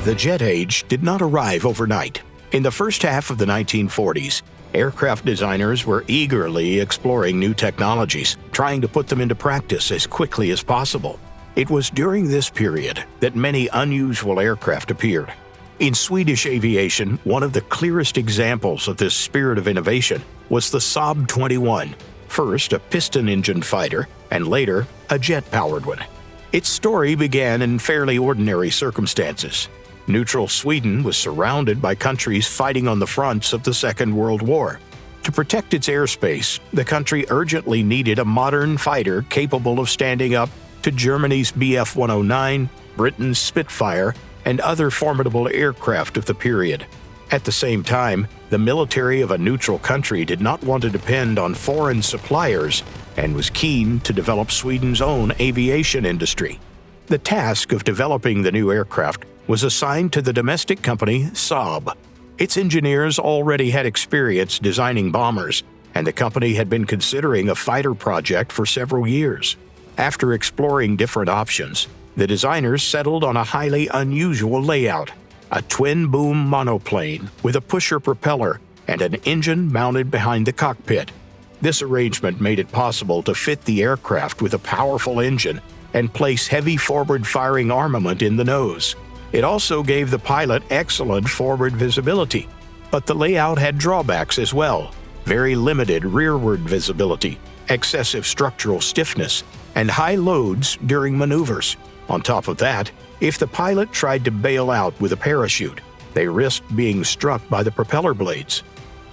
The jet age did not arrive overnight. In the first half of the 1940s, aircraft designers were eagerly exploring new technologies, trying to put them into practice as quickly as possible. It was during this period that many unusual aircraft appeared. In Swedish aviation, one of the clearest examples of this spirit of innovation was the Saab 21, first a piston-engined fighter and later a jet-powered one. Its story began in fairly ordinary circumstances. Neutral Sweden was surrounded by countries fighting on the fronts of the Second World War. To protect its airspace, the country urgently needed a modern fighter capable of standing up to Germany's Bf 109, Britain's Spitfire, and other formidable aircraft of the period. At the same time, the military of a neutral country did not want to depend on foreign suppliers and was keen to develop Sweden's own aviation industry. The task of developing the new aircraft was assigned to the domestic company Saab. Its engineers already had experience designing bombers, and the company had been considering a fighter project for several years. After exploring different options, the designers settled on a highly unusual layout: a twin-boom monoplane with a pusher propeller and an engine mounted behind the cockpit. This arrangement made it possible to fit the aircraft with a powerful engine and place heavy forward-firing armament in the nose. It also gave the pilot excellent forward visibility, but the layout had drawbacks as well: very limited rearward visibility, excessive structural stiffness, and high loads during maneuvers. On top of that, if the pilot tried to bail out with a parachute, they risked being struck by the propeller blades.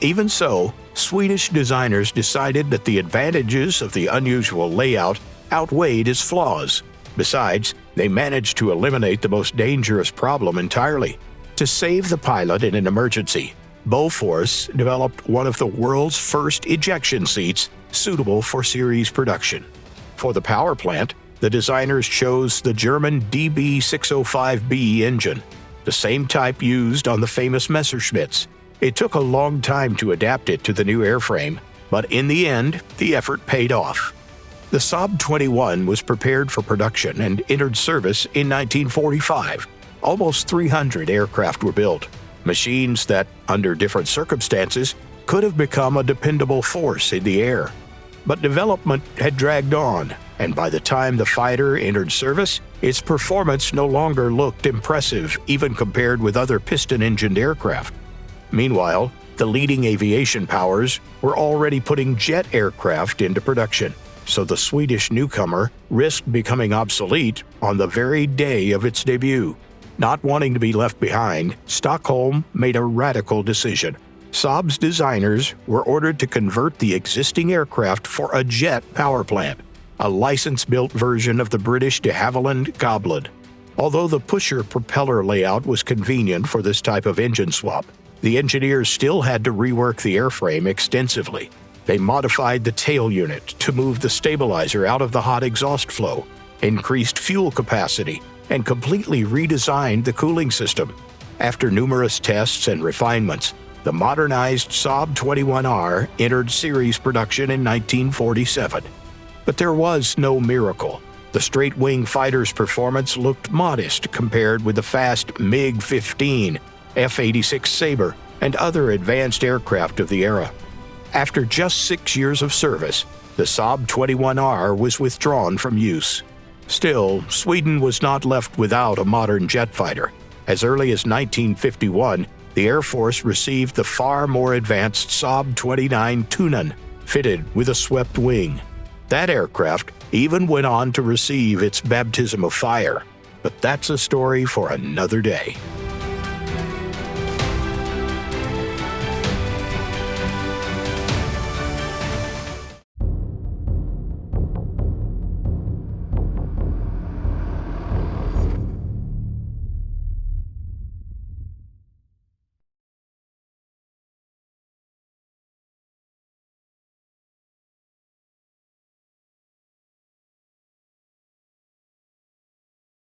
Even so, Swedish designers decided that the advantages of the unusual layout outweighed its flaws. Besides, they managed to eliminate the most dangerous problem entirely. To save the pilot in an emergency, Bofors developed one of the world's first ejection seats suitable for series production. For the power plant, the designers chose the German DB605B engine, the same type used on the famous Messerschmitts. It took a long time to adapt it to the new airframe, but in the end, the effort paid off. The Saab 21 was prepared for production and entered service in 1945. Almost 300 aircraft were built, machines that, under different circumstances, could have become a dependable force in the air. But development had dragged on, and by the time the fighter entered service, its performance no longer looked impressive even compared with other piston-engined aircraft. Meanwhile, the leading aviation powers were already putting jet aircraft into production, so the Swedish newcomer risked becoming obsolete on the very day of its debut. Not wanting to be left behind, Stockholm made a radical decision. Saab's designers were ordered to convert the existing aircraft for a jet power plant, a license-built version of the British de Havilland Goblet. Although the pusher propeller layout was convenient for this type of engine swap, the engineers still had to rework the airframe extensively. They modified the tail unit to move the stabilizer out of the hot exhaust flow, increased fuel capacity, and completely redesigned the cooling system. After numerous tests and refinements, the modernized Saab 21R entered series production in 1947. But there was no miracle. The straight-wing fighter's performance looked modest compared with the fast MiG-15, F-86 Sabre, and other advanced aircraft of the era. After just 6 years of service, the Saab 21R was withdrawn from use. Still, Sweden was not left without a modern jet fighter. As early as 1951, the Air Force received the far more advanced Saab 29 Tunen, fitted with a swept wing. That aircraft even went on to receive its baptism of fire. But that's a story for another day.